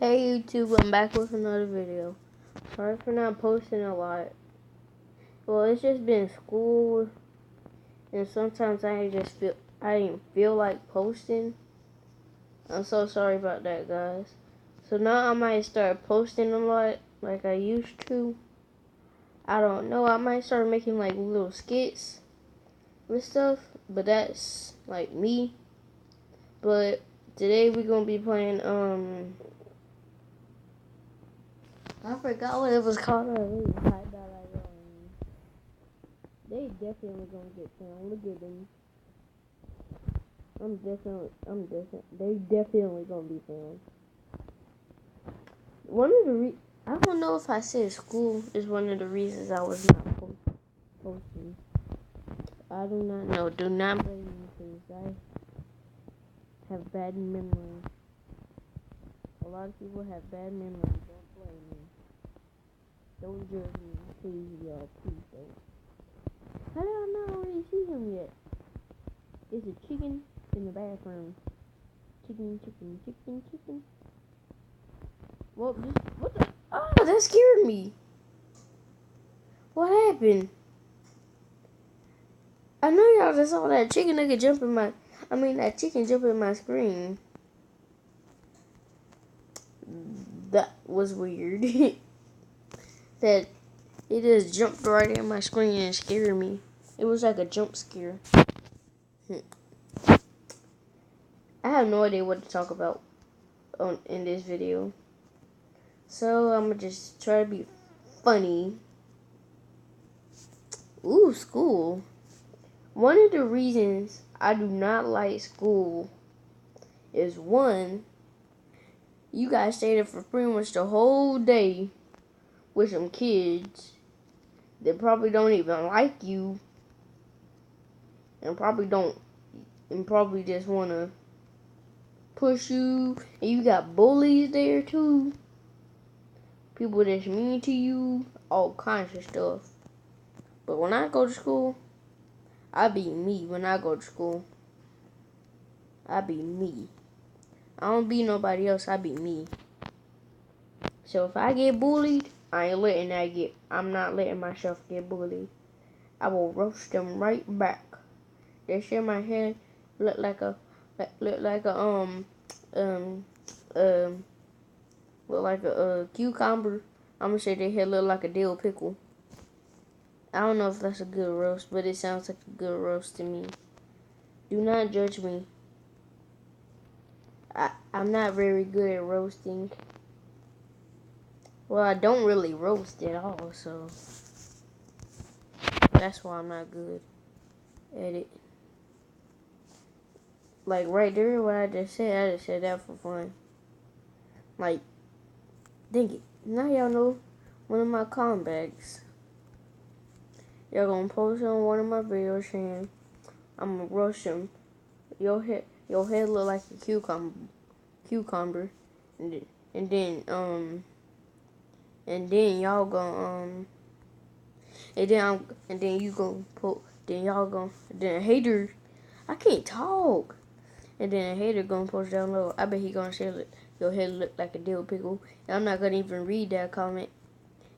Hey YouTube, I'm back with another video. Sorry for not posting a lot. Well, it's just been school, and sometimes I didn't feel like posting. I'm so sorry about that, guys. So now I might start posting a lot like I used to. I don't know, I might start making like little skits with stuff, but that's like me. But today we're gonna be playing I forgot what it was called already. They definitely gonna get found. Look at them. They definitely gonna be found. I don't know if I said school is one of the reasons I was not posting. I do not know. Do not blame me, please. I have bad memory. A lot of people have bad memory. Don't blame me. Don't judge me, please, y'all. Please don't. How did I not already see him yet? There's a chicken in the bathroom. Chicken. Well, what the? Oh, that scared me. What happened? I know y'all just saw that chicken nugget jump in that chicken jump in my screen. That was weird. That it just jumped right in my screen and scared me. It was like a jump scare. I have no idea what to talk about in this video. So I'm gonna just try to be funny. Ooh, school. One of the reasons I do not like school is one, you guys stay there for pretty much the whole day with some kids that probably don't even like you and probably just wanna push you, and you got bullies there too. People that's mean to you, all kinds of stuff. But when I go to school, I be me. When I go to school, I be me. I don't be nobody else, I be me. So if I get bullied, I'm not letting myself get bullied. I will roast them right back. They share my hair look like a cucumber. I'm gonna say their hair look like a dill pickle. I don't know if that's a good roast, but it sounds like a good roast to me. Do not judge me. I'm not very good at roasting. Well, I don't really roast at all, so that's why I'm not good at it. Like right there, what I just said that for fun. Like, dang it. Now y'all know one of my comebacks. Y'all gonna post on one of my videos saying I'm gonna roast him. Your head look like a cucumber, and then y'all gonna and then you gonna put then a hater. I can't talk. And then a hater gonna post down low. I bet he gonna say your head look like a dill pickle. And I'm not gonna even read that comment.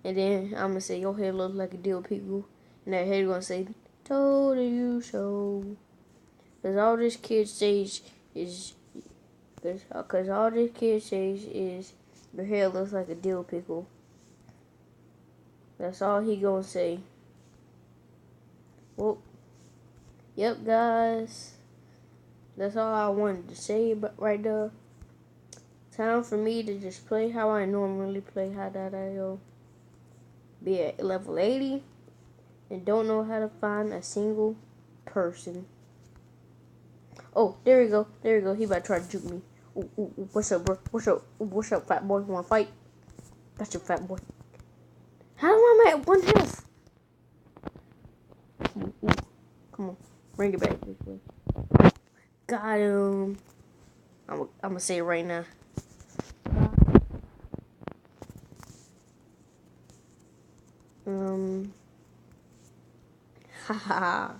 And then I'm gonna say your head look like a dill pickle. And that hater gonna say, told you so. Cause all this kid says is your hair looks like a dill pickle. That's all he gonna say. Well, yep, guys. That's all I wanted to say right there. Time for me to just play how I normally play. How did I go? Be at level 80 and don't know how to find a single person. Oh, there we go. He about to try to juke me. Ooh, what's up, bro? What's up, fat boy? You wanna fight? That's your fat boy. How am I at 1 health? Come on. Bring it back this way. Got him. I'm gonna say it right now. Haha.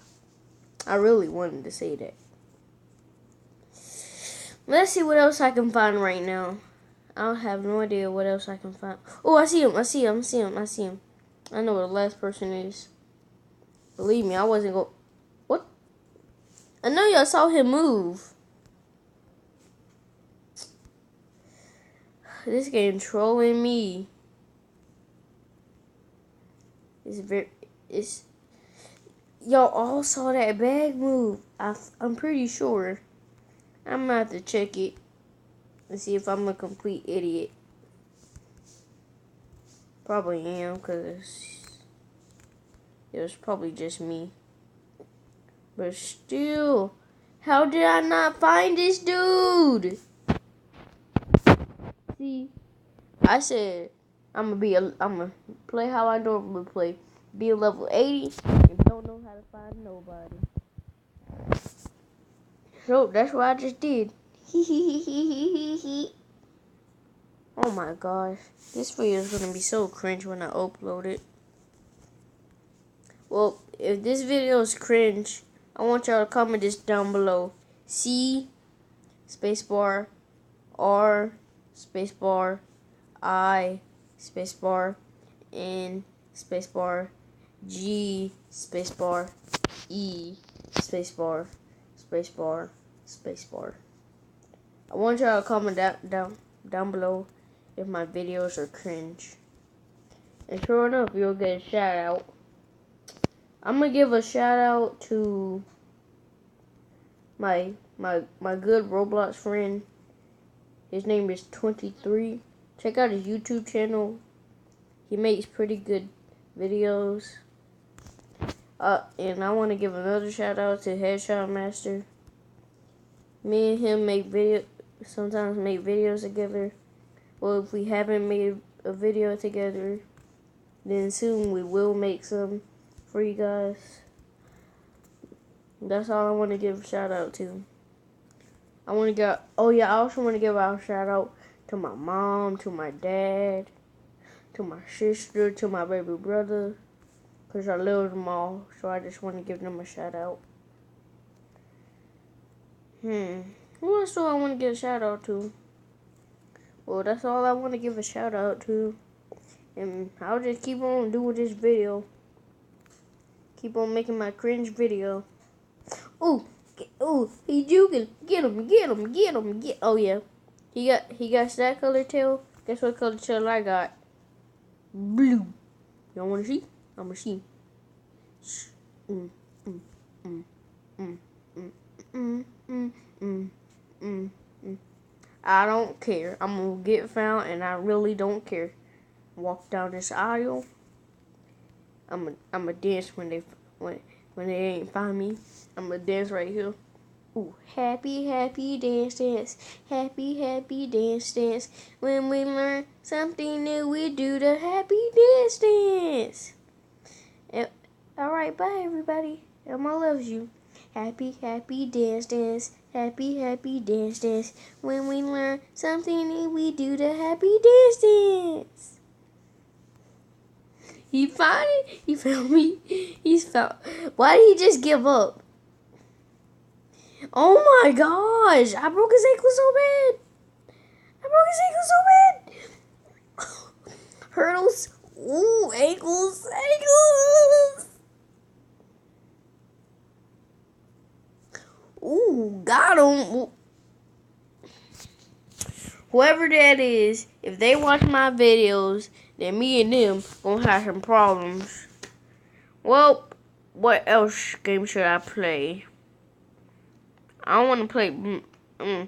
I really wanted to say that. Let's see what else I can find right now. I have no idea what else I can find. Oh, I see him. I see him. I see him. I see him. I know where the last person is. Believe me, I wasn't go. What? I know y'all saw him move. This game trolling me. It's y'all all saw that bag move. I'm pretty sure. I'm gonna have to check it and see if I'm a complete idiot. Probably am, because it was probably just me. But still, how did I not find this dude? See, I said I'm gonna play how I normally play. Be a level 80 and don't know how to find nobody. So that's what I just did. Oh my gosh, this video is gonna be so cringe when I upload it. Well, if this video is cringe, I want y'all to comment this down below. C spacebar, R spacebar, I spacebar, N spacebar, G spacebar, E spacebar, spacebar, spacebar. I want y'all to comment down below if my videos are cringe. And sure enough, you'll get a shout out. I'm gonna give a shout out to my good Roblox friend. His name is 23. Check out his YouTube channel. He makes pretty good videos. And I want to give another shout out to Headshot Master. Me and him sometimes make videos together. Well, if we haven't made a video together, then soon we will make some for you guys. That's all I want to give a shout out to. I also want to give a shout out to my mom, to my dad, to my sister, to my baby brother, because I love them all, so I just want to give them a shout out. Who else do I want to give a shout out to? Well, that's all I want to give a shout out to. And I'll just keep on doing this video. Keep on making my cringe video. Ooh, he's juking. Get him. Oh yeah. He got that color tail. Guess what color tail I got? Blue. Y'all wanna see? I'ma see. I don't care. I'm gonna get found and I really don't care. Walk down this aisle. I'ma dance when they ain't find me. I'ma dance right here. Ooh, happy dance. Happy dance. When we learn something new, we do the happy dance. Alright, bye everybody. Elmo loves you. Happy dance. Happy dance. When we learn something new, we do the happy dance. He found it. He found me. Why did he just give up? Oh my gosh! I broke his ankle so bad. Hurdles. Ooh, ankles. Ooh, got him. Whoever that is, if they watch my videos, then me and them gonna have some problems. Well, what else game should I play? I don't want to play. I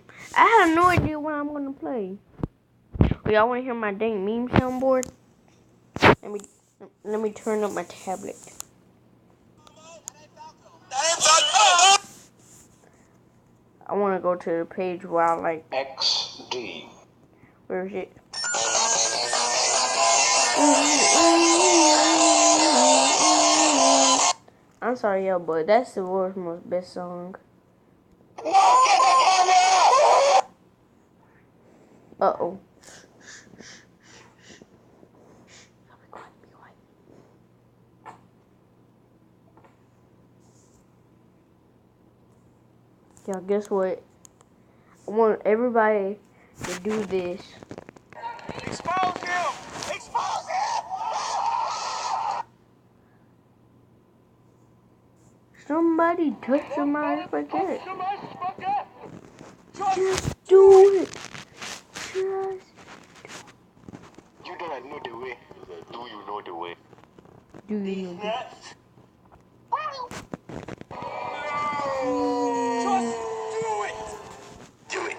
have no idea what I'm gonna play. Y'all want to hear my dang meme soundboard? Let me turn up my tablet. I want to go to the page where I like XD. Where is it? I'm sorry, yo, but that's the world's most best song. Uh-oh. Y'all, guess what? I want everybody to do this. Expose him! Expose him! Somebody touch my spaghetti. Just Just do it. Just. You don't know the way. Do you know the way? Do you know? Nuts. Just do it. Do it.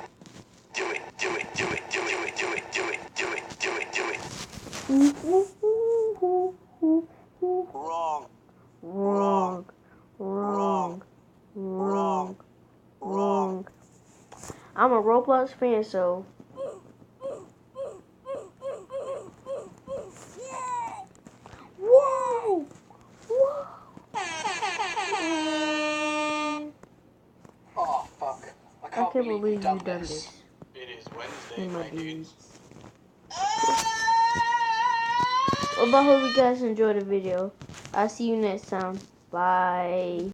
Do it. Do it. Do it. Do it. Do it. Do it. Do it. Do it. Do it. Wrong. Wrong. Wrong. Wrong. Wrong. I'm a Roblox fan, so. Whoa! Whoa! Oh fuck! I I can't believe you done done this. It is Wednesday, my dudes. Well, I hope you guys enjoyed the video. I'll see you next time. Bye.